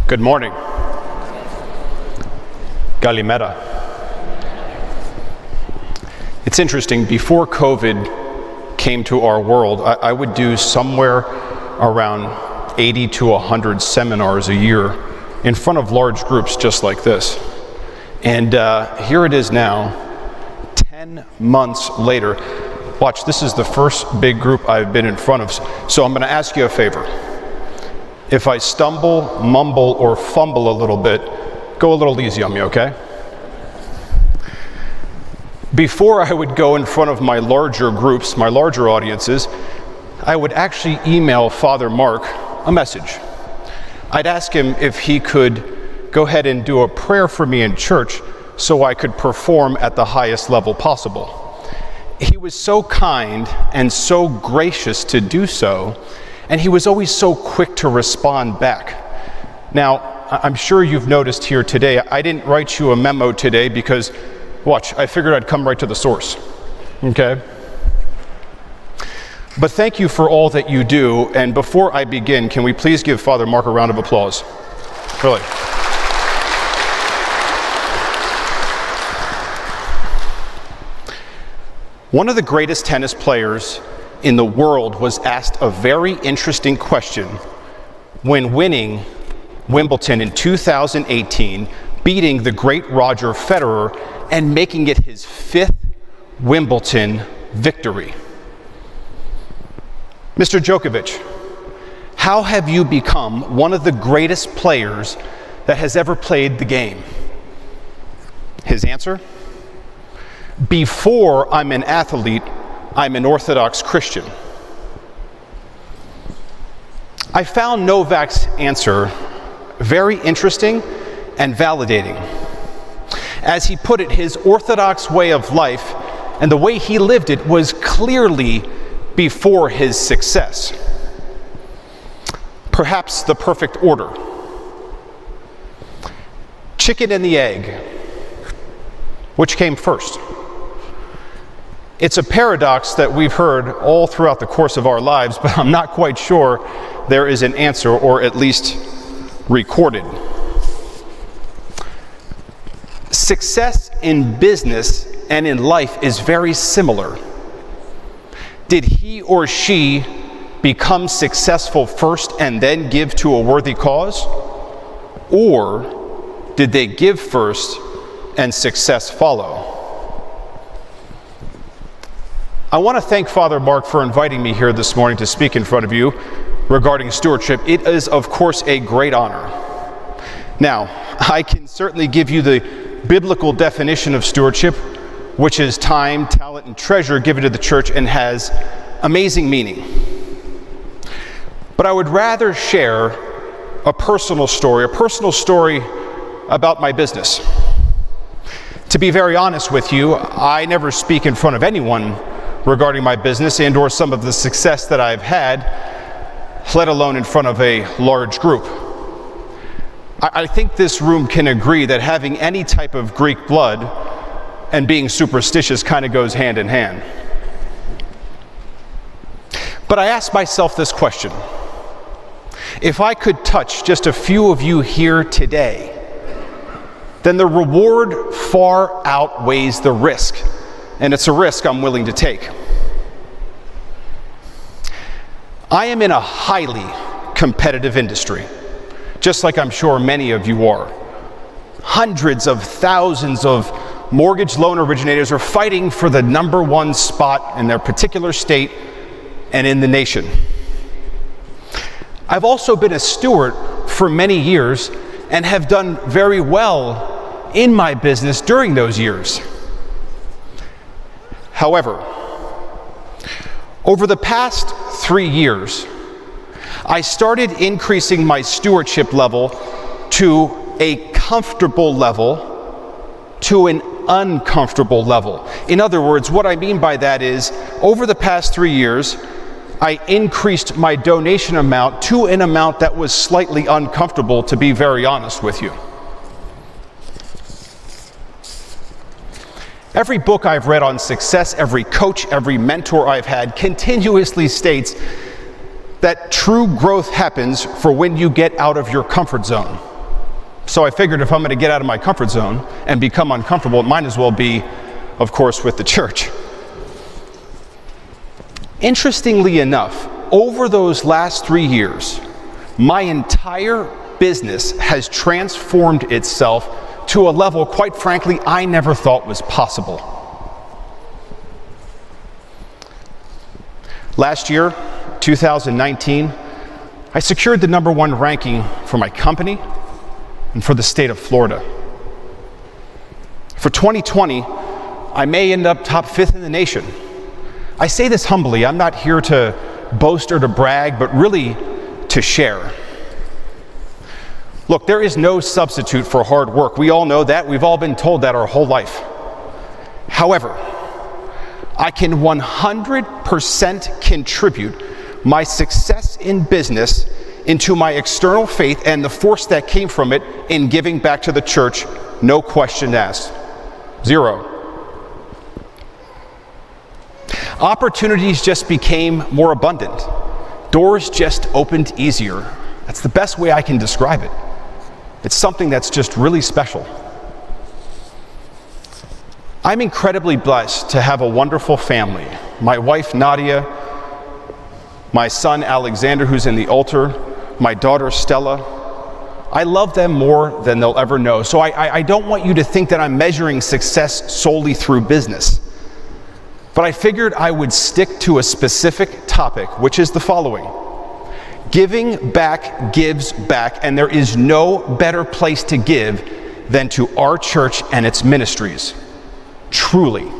Good morning. Kalimera. It's interesting, before COVID came to our world, I would do somewhere around 80 to 100 seminars a year in front of large groups just like this. And here it is now, 10 months later. Watch, this is the first big group I've been in front of. So I'm going to ask you a favor. If I stumble, mumble, or fumble a little bit, go a little easy on me, okay? Before I would go in front of my larger groups, my larger audiences, I would actually email Father Mark a message. I'd ask him if he could go ahead and do a prayer for me in church so I could perform at the highest level possible. He was so kind and so gracious to do so, and he was always so quick to respond back. Now, I'm sure you've noticed here today, I didn't write you a memo today because, watch, I figured I'd come right to the source, okay? But thank you for all that you do, and before I begin, can we please give Father Mark a round of applause? Really. One of the greatest tennis players in the world was asked a very interesting question when winning Wimbledon in 2018, beating the great Roger Federer and making it his 5th Wimbledon victory. Mr. Djokovic, how have you become one of the greatest players that has ever played the game? His answer? Before I'm an athlete, I'm an Orthodox Christian. I found Novak's answer very interesting and validating. As he put it, his Orthodox way of life and the way he lived it was clearly before his success. Perhaps the perfect order. Chicken and the egg. Which came first? It's a paradox that we've heard all throughout the course of our lives, but I'm not quite sure there is an answer, or at least recorded. Success in business and in life is very similar. Did he or she become successful first and then give to a worthy cause? Or did they give first and success follow? I want to thank Father Mark for inviting me here this morning to speak in front of you regarding stewardship. It is, of course, a great honor. Now, I can certainly give you the biblical definition of stewardship, which is time, talent, and treasure given to the church and has amazing meaning. But I would rather share a personal story about my business. To be very honest with you, I never speak in front of anyone regarding my business and or some of the success that I've had, let alone in front of a large group. I think this room can agree that having any type of Greek blood and being superstitious kind of goes hand in hand. But I ask myself this question: if I could touch just a few of you here today, then the reward far outweighs the risk, and it's a risk I'm willing to take. I am in a highly competitive industry, just like I'm sure many of you are. Hundreds of thousands of mortgage loan originators are fighting for the #1 spot in their particular state and in the nation. I've also been a steward for many years and have done very well in my business during those years. However, over the past 3 years, I started increasing my stewardship level to a comfortable level to an uncomfortable level. In other words, what I mean by that is, over the past 3 years, I increased my donation amount to an amount that was slightly uncomfortable, to be very honest with you. Every book I've read on success, every coach, every mentor I've had continuously states that true growth happens for when you get out of your comfort zone. So I figured if I'm going to get out of my comfort zone and become uncomfortable, it might as well be, of course, with the church. Interestingly enough, over those last 3 years, my entire business has transformed itself to a level, quite frankly, I never thought was possible. Last year, 2019, I secured the #1 ranking for my company and for the state of Florida. For 2020, I may end up top 5th in the nation. I say this humbly. I'm not here to boast or to brag, but really to share. Look, there is no substitute for hard work. We all know that. We've all been told that our whole life. However, I can 100% contribute my success in business into my external faith and the force that came from it in giving back to the church, no question asked. 0. Opportunities just became more abundant. Doors just opened easier. That's the best way I can describe it. It's something that's just really special. I'm incredibly blessed to have a wonderful family. My wife, Nadia, my son, Alexander, who's in the altar, my daughter, Stella. I love them more than they'll ever know. So I don't want you to think that I'm measuring success solely through business. But I figured I would stick to a specific topic, which is the following. Giving back gives back, and there is no better place to give than to our church and its ministries. Truly.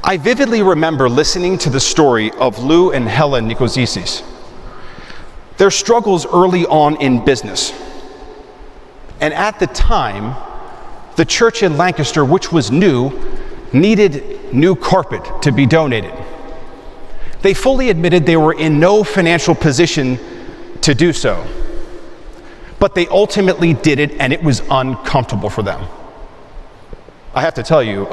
I vividly remember listening to the story of Lou and Helen Nicozisis. Their struggles early on in business. And at the time, the church in Lancaster, which was new, needed new carpet to be donated. They fully admitted they were in no financial position to do so. But they ultimately did it, and it was uncomfortable for them. I have to tell you,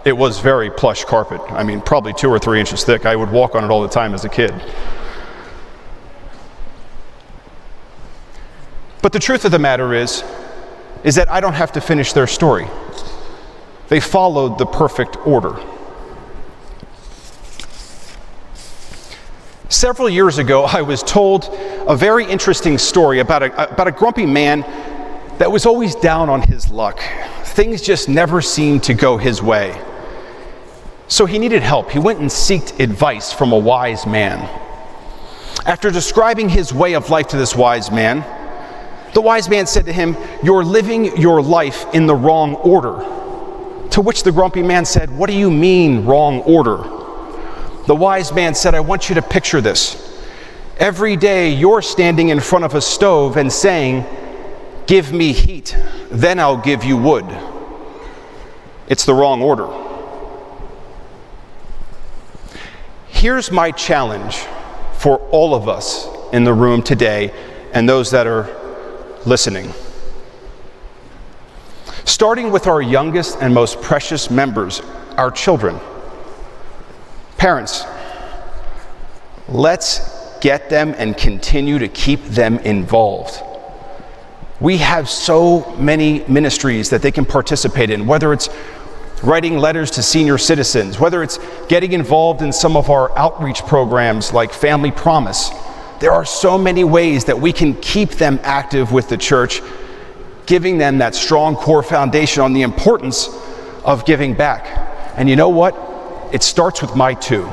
it was very plush carpet. I mean, probably 2 or 3 inches thick. I would walk on it all the time as a kid. But the truth of the matter is that I don't have to finish their story. They followed the perfect order. Several years ago, I was told a very interesting story about a grumpy man that was always down on his luck. Things just never seemed to go his way. So he needed help. He went and sought advice from a wise man. After describing his way of life to this wise man, the wise man said to him, "You're living your life in the wrong order." To which the grumpy man said, "What do you mean, wrong order?" The wise man said, "I want you to picture this. Every day you're standing in front of a stove and saying, 'Give me heat, then I'll give you wood.' It's the wrong order." Here's my challenge for all of us in the room today and those that are listening. Starting with our youngest and most precious members, our children. Parents, let's get them and continue to keep them involved. We have so many ministries that they can participate in, whether it's writing letters to senior citizens, whether it's getting involved in some of our outreach programs like Family Promise. There are so many ways that we can keep them active with the church, giving them that strong core foundation on the importance of giving back. And you know what? It starts with my 2.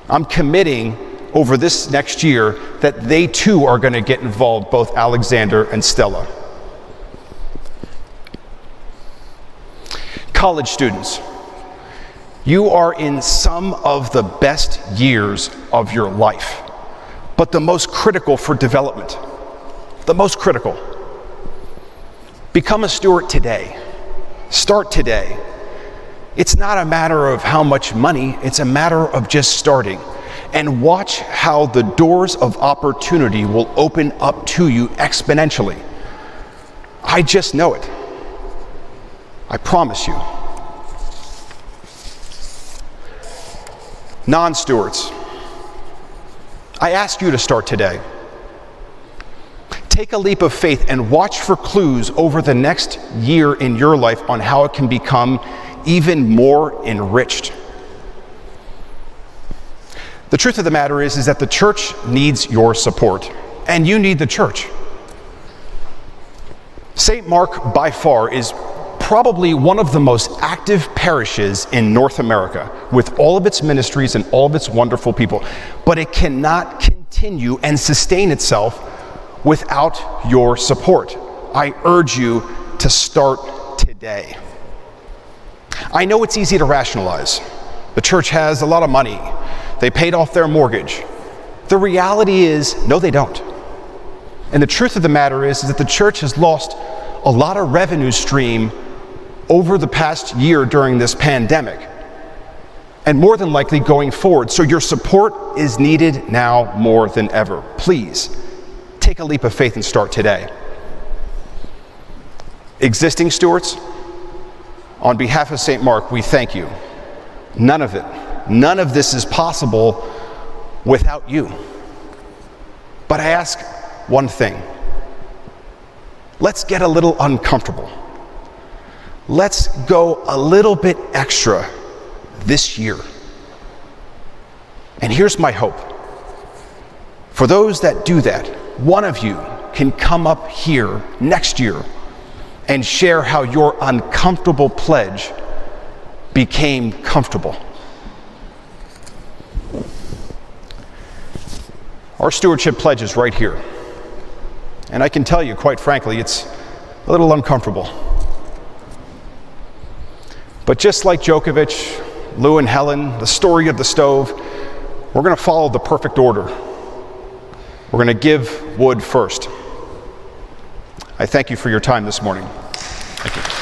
I'm committing over this next year that they too are going to get involved, both Alexander and Stella. College students, you are in some of the best years of your life, but the most critical for development. The most critical. Become a steward today. Start today. It's not a matter of how much money, it's a matter of just starting. And watch how the doors of opportunity will open up to you exponentially. I just know it. I promise you. Non-stewards, I ask you to start today. Take a leap of faith and watch for clues over the next year in your life on how it can become even more enriched. The truth of the matter is that the church needs your support, and you need the church. St. Mark, by far, is probably one of the most active parishes in North America, with all of its ministries and all of its wonderful people. But it cannot continue and sustain itself without your support. I urge you to start today. I know it's easy to rationalize. The church has a lot of money. They paid off their mortgage. The reality is, no, they don't. And the truth of the matter is that the church has lost a lot of revenue stream over the past year during this pandemic, and more than likely going forward. So your support is needed now more than ever. Please, take a leap of faith and start today. Existing stewards, on behalf of St. Mark, we thank you. None of this is possible without you. But I ask one thing. Let's get a little uncomfortable. Let's go a little bit extra this year. And here's my hope. For those that do that, one of you can come up here next year and share how your uncomfortable pledge became comfortable. Our stewardship pledge is right here. And I can tell you, quite frankly, it's a little uncomfortable. But just like Djokovic, Lou and Helen, the story of the stove, we're going to follow the perfect order. We're going to give wood first. I thank you for your time this morning. Thank you.